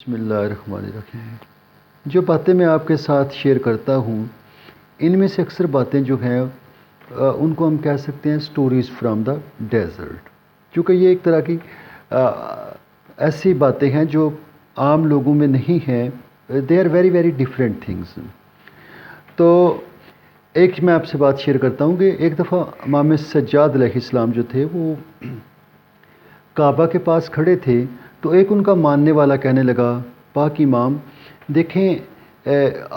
بسم اللہ الرحمن الرحیم۔ جو باتیں میں آپ کے ساتھ شیئر کرتا ہوں ان میں سے اکثر باتیں جو ہیں ان کو ہم کہہ سکتے ہیں سٹوریز فرام دا ڈیزرٹ، کیونکہ یہ ایک طرح کی ایسی باتیں ہیں جو عام لوگوں میں نہیں ہیں۔ They are very very different things. تو ایک میں آپ سے بات شیئر کرتا ہوں کہ ایک دفعہ امام سجاد علیہ السلام جو تھے وہ کعبہ کے پاس کھڑے تھے، تو ایک ان کا ماننے والا کہنے لگا، پاک امام دیکھیں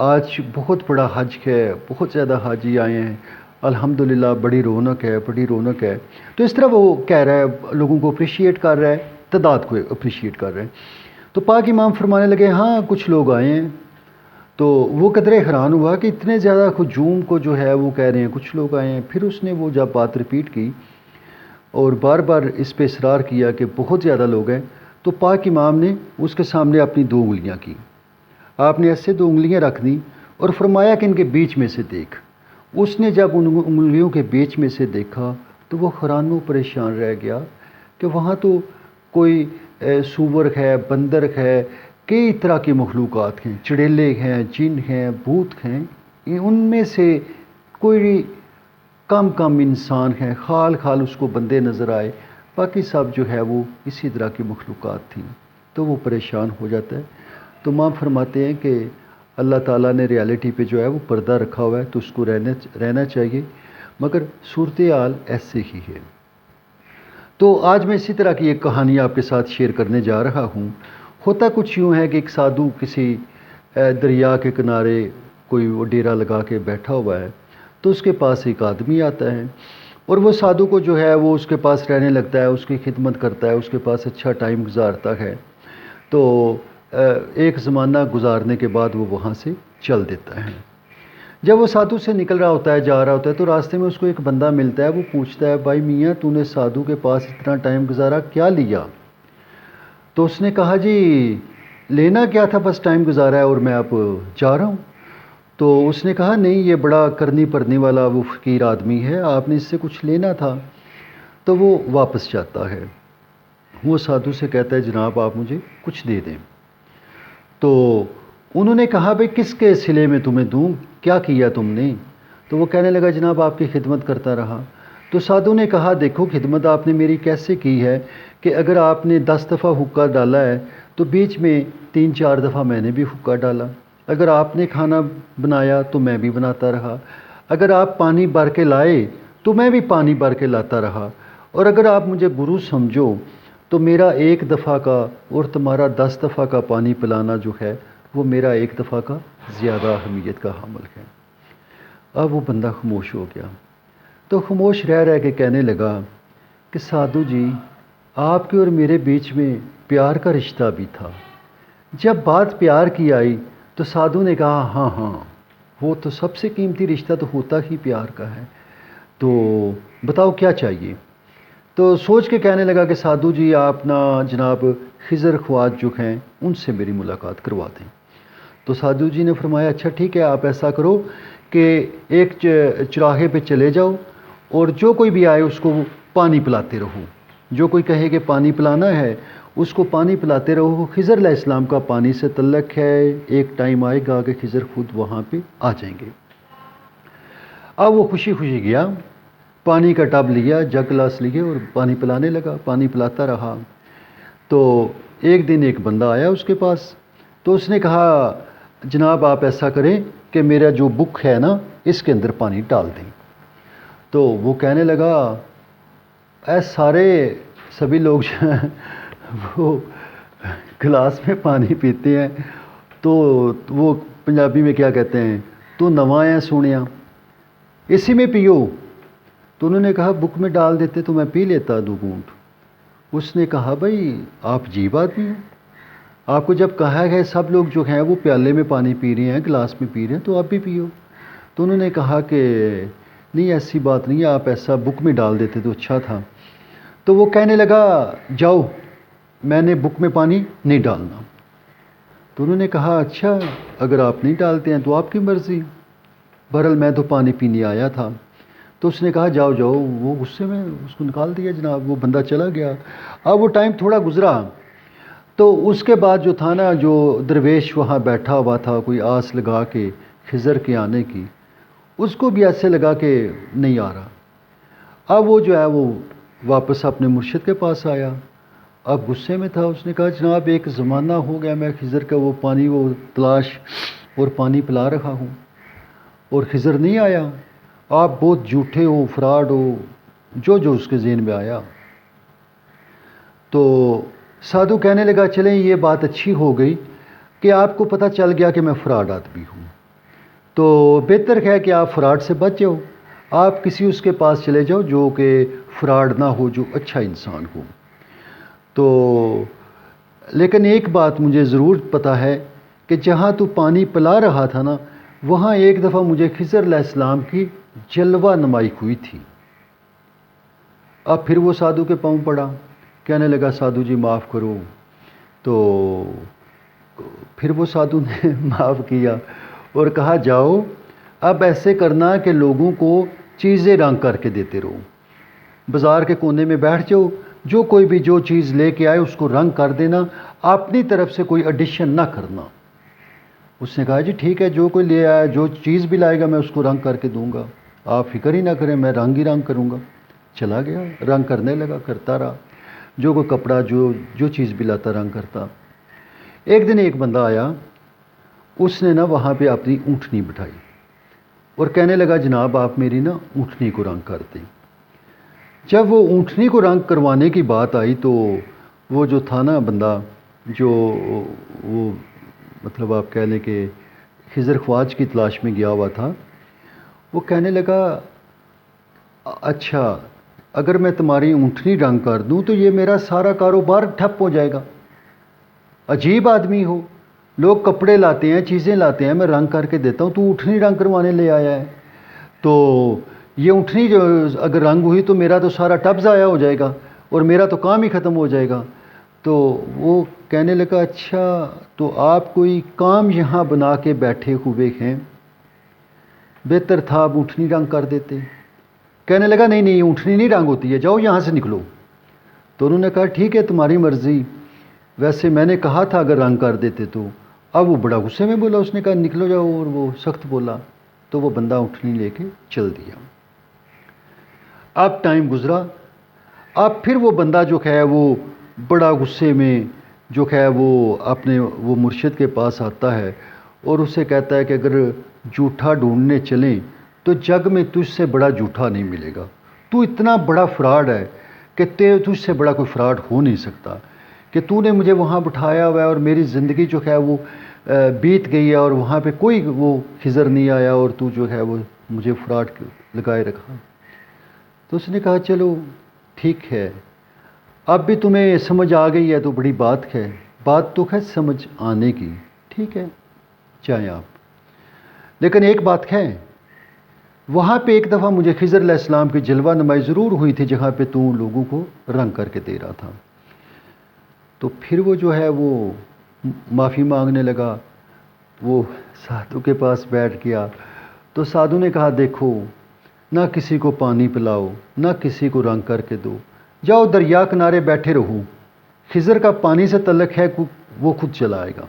آج بہت بڑا حج ہے، بہت زیادہ حاجی آئے ہیں، الحمدللہ بڑی رونق ہے، بڑی رونق ہے۔ تو اس طرح وہ کہہ رہا ہے، لوگوں کو اپریشیٹ کر رہا ہے، تعداد کو اپریشیٹ کر رہا ہے۔ تو پاک امام فرمانے لگے، ہاں کچھ لوگ آئے ہیں۔ تو وہ قدرے حیران ہوا کہ اتنے زیادہ ہجوم کو جو ہے وہ کہہ رہے ہیں کچھ لوگ آئے ہیں۔ پھر اس نے وہ جب بات ریپیٹ کی اور بار بار اس پہ اصرار کیا کہ بہت زیادہ لوگ ہیں، تو پاک امام نے اس کے سامنے اپنی 2 انگلیاں کی، آپ نے ایسے 2 انگلیاں رکھ دیں اور فرمایا کہ ان کے بیچ میں سے دیکھ۔ اس نے جب ان انگلیوں کے بیچ میں سے دیکھا تو وہ حیران و پریشان رہ گیا کہ وہاں تو کوئی سور ہے، بندر ہے، کئی طرح کی مخلوقات ہیں، چڑیلے ہیں، جن ہیں، بھوت ہیں، ان میں سے کوئی کم انسان ہیں، خال اس کو بندے نظر آئے، باقی سب جو ہے وہ اسی طرح کی مخلوقات تھیں۔ تو وہ پریشان ہو جاتا ہے۔ تو ماں فرماتے ہیں کہ اللہ تعالیٰ نے ریالٹی پہ جو ہے وہ پردہ رکھا ہوا ہے، تو اس کو رہنا چاہیے، مگر صورتحال ایسے ہی ہے۔ تو آج میں اسی طرح کی ایک کہانی آپ کے ساتھ شیئر کرنے جا رہا ہوں۔ ہوتا کچھ یوں ہے کہ ایک سادھو کسی دریا کے کنارے کوئی وہ ڈیرا لگا کے بیٹھا ہوا ہے، تو اس کے پاس ایک آدمی آتا ہے اور وہ سادھو کو جو ہے وہ اس کے پاس رہنے لگتا ہے، اس کی خدمت کرتا ہے، اس کے پاس اچھا ٹائم گزارتا ہے۔ تو ایک زمانہ گزارنے کے بعد وہ وہاں سے چل دیتا ہے۔ جب وہ سادھو سے نکل رہا ہوتا ہے، جا رہا ہوتا ہے، تو راستے میں اس کو ایک بندہ ملتا ہے۔ وہ پوچھتا ہے، بھائی میاں تو نے سادھو کے پاس اتنا ٹائم گزارا، کیا لیا؟ تو اس نے کہا، جی لینا کیا تھا، بس ٹائم گزارا ہے اور میں اب جا رہا ہوں۔ تو اس نے کہا، نہیں یہ بڑا کرنی پرنی والا وہ فقیر آدمی ہے، آپ نے اس سے کچھ لینا تھا۔ تو وہ واپس جاتا ہے، وہ سادھو سے کہتا ہے، جناب آپ مجھے کچھ دے دیں۔ تو انہوں نے کہا، بھئی کس کے صلے میں تمہیں دوں، کیا کیا تم نے؟ تو وہ کہنے لگا، جناب آپ کی خدمت کرتا رہا۔ تو سادھو نے کہا، دیکھو خدمت آپ نے میری کیسے کی ہے کہ اگر آپ نے 10 دفعہ حقہ ڈالا ہے تو بیچ میں 3-4 دفعہ میں نے بھی حقہ ڈالا۔ اگر آپ نے کھانا بنایا تو میں بھی بناتا رہا، اگر آپ پانی بھر کے لائے تو میں بھی پانی بھر کے لاتا رہا، اور اگر آپ مجھے گرو سمجھو تو میرا 1 دفعہ کا اور تمہارا 10 دفعہ کا پانی پلانا جو ہے وہ میرا 1 دفعہ کا زیادہ اہمیت کا حامل ہے۔ اب وہ بندہ خاموش ہو گیا۔ تو خاموش رہ کے کہنے لگا کہ سادھو جی آپ کے اور میرے بیچ میں پیار کا رشتہ بھی تھا۔ جب بات پیار کی آئی تو سادھو نے کہا، ہاں وہ تو سب سے قیمتی رشتہ تو ہوتا ہی پیار کا ہے، تو بتاؤ کیا چاہیے؟ تو سوچ کے کہنے لگا کہ سادھو جی آپ نا جناب خضر خوات جو ہیں ان سے میری ملاقات کروا دیں۔ تو سادھو جی نے فرمایا، اچھا ٹھیک ہے، آپ ایسا کرو کہ ایک چراغے پہ چلے جاؤ اور جو کوئی بھی آئے اس کو پانی پلاتے رہو، جو کوئی کہے کہ پانی پلانا ہے اس کو پانی پلاتے رہو۔ خضر علیہ السلام کا پانی سے تعلق ہے، ایک ٹائم آئے گا کہ خضر خود وہاں پہ آ جائیں گے۔ اب وہ خوشی گیا، پانی کا ٹب لیا، جگ گلاس لیے اور پانی پلانے لگا، پانی پلاتا رہا۔ تو ایک دن ایک بندہ آیا اس کے پاس، تو اس نے کہا، جناب آپ ایسا کریں کہ میرا جو بک ہے نا اس کے اندر پانی ڈال دیں۔ تو وہ کہنے لگا، سارے سبھی لوگ جو ہیں وہ گلاس میں پانی پیتے ہیں، تو وہ پنجابی میں کیا کہتے ہیں، تو نواں ہے سونیا، اسی میں پیو۔ تو انہوں نے کہا، بک میں ڈال دیتے تو میں پی لیتا 2 گھونٹ۔ اس نے کہا، بھائی آپ عجیب آدمی ہیں، آپ کو جب کہا ہے سب لوگ جو ہیں وہ پیالے میں پانی پی رہے ہیں، گلاس میں پی رہے ہیں، تو آپ بھی پیو۔ تو انہوں نے کہا کہ نہیں ایسی بات نہیں ہے، آپ ایسا بک میں ڈال دیتے تو اچھا تھا۔ تو وہ کہنے لگا، جاؤ میں نے بک میں پانی نہیں ڈالنا۔ تو انہوں نے کہا، اچھا اگر آپ نہیں ڈالتے ہیں تو آپ کی مرضی، بہرحال میں تو پانی پینے آیا تھا۔ تو اس نے کہا، جاؤ وہ غصے میں اس کو نکال دیا جناب، وہ بندہ چلا گیا۔ اب وہ ٹائم تھوڑا گزرا تو اس کے بعد جو تھا نا، جو درویش وہاں بیٹھا ہوا تھا کوئی آس لگا کے خضر کے آنے کی، اس کو بھی ایسے لگا کہ نہیں آ رہا۔ اب وہ جو ہے وہ واپس اپنے مرشد کے پاس آیا، اب غصے میں تھا۔ اس نے کہا جناب ایک زمانہ ہو گیا میں خضر کا وہ پانی وہ تلاش اور پانی پلا رہا ہوں اور خضر نہیں آیا، آپ بہت جھوٹے ہو، فراڈ ہو، جو اس کے ذہن میں آیا۔ تو سادھو کہنے لگا چلیں یہ بات اچھی ہو گئی کہ آپ کو پتہ چل گیا کہ میں فراڈ آدمی ہوں، تو بہتر ہے کہ آپ فراڈ سے بچ جاؤ، آپ کسی اس کے پاس چلے جاؤ جو کہ فراڈ نہ ہو، جو اچھا انسان ہو۔ تو لیکن ایک بات مجھے ضرور پتہ ہے کہ جہاں تو پانی پلا رہا تھا نا، وہاں ایک دفعہ مجھے خضر علیہ السلام کی جلوہ نمائی ہوئی تھی۔ اب پھر وہ سادھو کے پاؤں پڑا، کہنے لگا سادھو جی معاف کرو۔ تو پھر وہ سادھو نے معاف کیا اور کہا جاؤ اب ایسے کرنا کہ لوگوں کو چیزیں رنگ کر کے دیتے رہو، بازار کے کونے میں بیٹھ جاؤ، جو کوئی بھی جو چیز لے کے آئے اس کو رنگ کر دینا، اپنی طرف سے کوئی ایڈیشن نہ کرنا۔ اس نے کہا جی ٹھیک ہے، جو کوئی لے آیا جو چیز بھی لائے گا میں اس کو رنگ کر کے دوں گا، آپ فکر ہی نہ کریں، میں رنگ ہی رنگ کروں گا۔ چلا گیا، رنگ کرنے لگا، کرتا رہا، جو کوئی کپڑا جو چیز بھی لاتا رنگ کرتا۔ ایک دن ایک بندہ آیا، اس نے نا وہاں پہ اپنی اونٹنی بٹھائی اور کہنے لگا جناب آپ میری نا اونٹنی کو رنگ کر دیں۔ جب وہ اونٹنی کو رنگ کروانے کی بات آئی تو وہ جو تھا نا بندہ، جو وہ مطلب آپ کہہ لیں کہ خضر خواج کی تلاش میں گیا ہوا تھا، وہ کہنے لگا اچھا اگر میں تمہاری اونٹنی رنگ کر دوں تو یہ میرا سارا کاروبار ٹھپ ہو جائے گا۔ عجیب آدمی ہو، لوگ کپڑے لاتے ہیں، چیزیں لاتے ہیں، میں رنگ کر کے دیتا ہوں، تو اونٹنی رنگ کروانے لے آیا ہے، تو یہ اونٹنی جو اگر رنگ ہوئی تو میرا تو سارا ٹب ضائع ہو جائے گا اور میرا تو کام ہی ختم ہو جائے گا۔ تو وہ کہنے لگا اچھا تو آپ کوئی کام یہاں بنا کے بیٹھے ہوئے ہیں، بہتر تھا آپ اونٹنی رنگ کر دیتے۔ کہنے لگا نہیں نہیں اونٹنی نہیں رنگ ہوتی ہے، جاؤ یہاں سے نکلو۔ تو انہوں نے کہا ٹھیک ہے تمہاری مرضی، ویسے میں نے کہا تھا اگر رنگ کر دیتے تو۔ اب وہ بڑا غصے میں بولا، اس نے کہا نکلو جاؤ، اور وہ سخت بولا، تو وہ بندہ اونٹنی لے کے چل دیا۔ اب ٹائم گزرا، اب پھر وہ بندہ جو ہے وہ بڑا غصے میں جو ہے وہ اپنے وہ مرشد کے پاس آتا ہے اور اسے کہتا ہے کہ اگر جھوٹا ڈھونڈنے چلیں تو جگ میں تجھ سے بڑا جھوٹا نہیں ملے گا، تو اتنا بڑا فراڈ ہے کہ تجھ سے بڑا کوئی فراڈ ہو نہیں سکتا، کہ تو نے مجھے وہاں بٹھایا ہوا ہے اور میری زندگی جو ہے وہ بیت گئی ہے اور وہاں پہ کوئی وہ خضر نہیں آیا اور تو جو ہے وہ مجھے فراڈ لگائے رکھا۔ تو اس نے کہا چلو ٹھیک ہے، اب بھی تمہیں سمجھ آ گئی ہے تو بڑی بات ہے، بات تو ہے سمجھ آنے کی، ٹھیک ہے جائیں آپ، لیکن ایک بات ہے وہاں پہ ایک دفعہ مجھے خضر علیہ السلام کی جلوہ نمائی ضرور ہوئی تھی جہاں پہ تو لوگوں کو رنگ کر کے دے رہا تھا۔ تو پھر وہ جو ہے وہ معافی مانگنے لگا، وہ سادھو کے پاس بیٹھ گیا، تو سادھو نے کہا دیکھو نہ کسی کو پانی پلاؤ نہ کسی کو رنگ کر کے دو، جاؤ دریا کنارے بیٹھے رہو، خضر کا پانی سے تعلق ہے وہ خود چلا آئے گا۔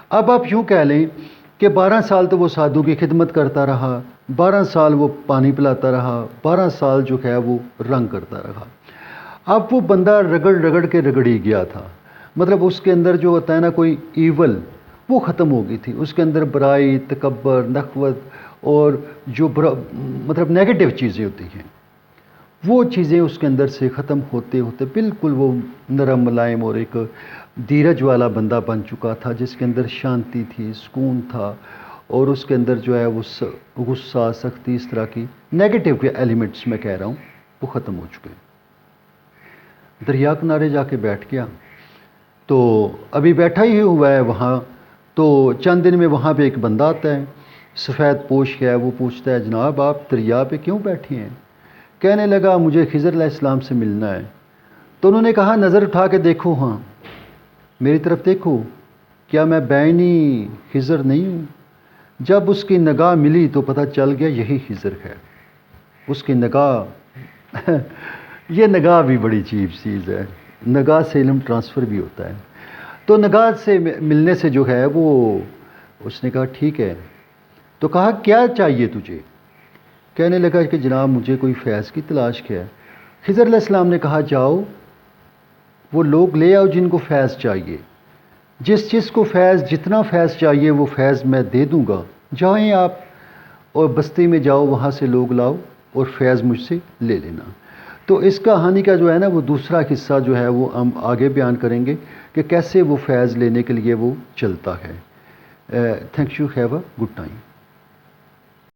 اب آپ یوں کہہ لیں کہ 12 سال تو وہ سادھو کی خدمت کرتا رہا، 12 سال وہ پانی پلاتا رہا، 12 سال جو ہے وہ رنگ کرتا رہا۔ اب وہ بندہ رگڑ رگڑ کے رگڑی گیا تھا، مطلب اس کے اندر جو ہوتا ہے نا کوئی ایول وہ ختم ہو گئی تھی، اس کے اندر برائی، تکبر، نخوت اور جو مطلب نیگیٹو چیزیں ہوتی ہیں وہ چیزیں اس کے اندر سے ختم ہوتے ہوتے بالکل وہ نرم ملائم اور ایک دھیرج والا بندہ بن چکا تھا، جس کے اندر شانتی تھی، سکون تھا، اور اس کے اندر جو ہے وہ غصہ، سختی، اس طرح کی نیگیٹو کے ایلیمنٹس میں کہہ رہا ہوں وہ ختم ہو چکے۔ دریا کنارے جا کے بیٹھ گیا، تو ابھی بیٹھا ہی ہوا ہے وہاں، تو چند دن میں وہاں پہ ایک بندہ آتا ہے سفید پوش ہے، وہ پوچھتا ہے جناب آپ دریا پہ کیوں بیٹھے ہیں؟ کہنے لگا مجھے خضر علیہ السلام سے ملنا ہے۔ تو انہوں نے کہا نظر اٹھا کے دیکھو، ہاں میری طرف دیکھو، کیا میں بعینی خضر نہیں ہوں؟ جب اس کی نگاہ ملی تو پتہ چل گیا یہی خضر ہے۔ اس کی نگاہ یہ نگاہ بھی بڑی عجیب چیز ہے، نگاہ سے علم ٹرانسفر بھی ہوتا ہے. تو نگاہ سے ملنے سے جو ہے وہ اس نے کہا ٹھیک ہے. تو کہا کیا چاہیے تجھے؟ کہنے لگا کہ جناب مجھے کوئی فیض کی تلاش کیا ہے. خضر علیہ السلام نے کہا جاؤ وہ لوگ لے آؤ جن کو فیض چاہیے، جس کو فیض جتنا فیض چاہیے وہ فیض میں دے دوں گا. جائیں آپ اور بستی میں جاؤ، وہاں سے لوگ لاؤ اور فیض مجھ سے لے لینا. تو اس کہانی کا جو ہے نا وہ دوسرا حصہ جو ہے وہ ہم آگے بیان کریں گے کہ کیسے وہ فیض لینے کے لیے وہ چلتا ہے. Thank you. Have a good time.